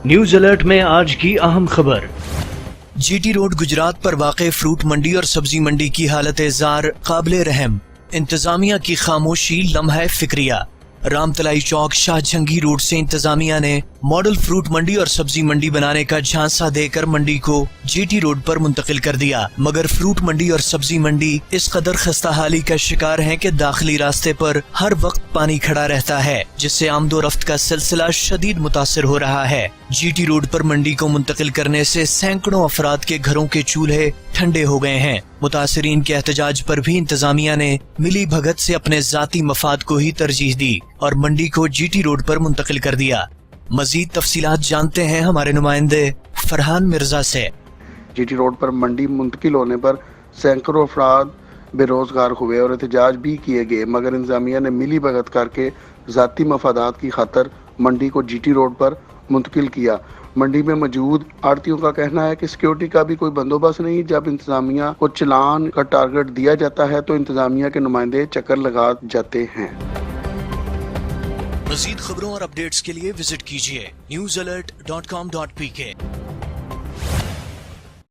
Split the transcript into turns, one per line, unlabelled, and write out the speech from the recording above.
News alert में आज की अहम खबर।
जीटी रोड गुजरात पर वाक़ फ्रूट मंडी और सब्जी मंडी की हालत जार काबिल रहम। इंतजामिया की खामोशी लम्हा फिक्रिया। रामतलाई चौक शाहजहांगीर रोड से इंतजामिया ने मॉडल फ्रूट मंडी और सब्जी मंडी बनाने का झांसा देकर मंडी को जीटी रोड पर मुंतकिल कर दिया, मगर फ्रूट मंडी और सब्जी मंडी इस कदर खस्ताहाली का शिकार हैं कि दाखिली रास्ते पर हर वक्त पानी खड़ा रहता है, जिससे आमदोरफ्त का सिलसिला शदीद मुतासिर हो रहा है। जीटी रोड पर मंडी को मुंतकिल करने से सैकड़ों अफराद के घरों के चूल्हे ठंडे हो गए हैं। मुतासिरीन के एहतजाज पर भी इंतजामिया ने मिली भगत से अपने जाती मफाद को ही तरजीह दी और मंडी को जीटी रोड पर मुंतकिल कर दिया। मजीद तफसीलात जानते हैं हमारे नुमाइंदे फरहान मिर्जा से।
जीटी रोड पर मंडी मुंतकिल होने पर सैकड़ों अफराद बेरोजगार हुए और एहतजाज भी किए गए, मगर इंतजामिया ने मिली भगत करके जाती मफादात की खातर मंडी को जीटी रोड पर मुंतकिल किया। मंडी में मौजूद आड़तियों का कहना है कि सिक्योरिटी का भी कोई बंदोबस्त नहीं। जब इंतजामिया को चलान का टारगेट दिया जाता है तो इंतजामिया के नुमाइंदे चक्कर लगा जाते हैं।
मज़ीद खबरों और अपडेट्स के लिए विजिट कीजिए newsalert.com.pk।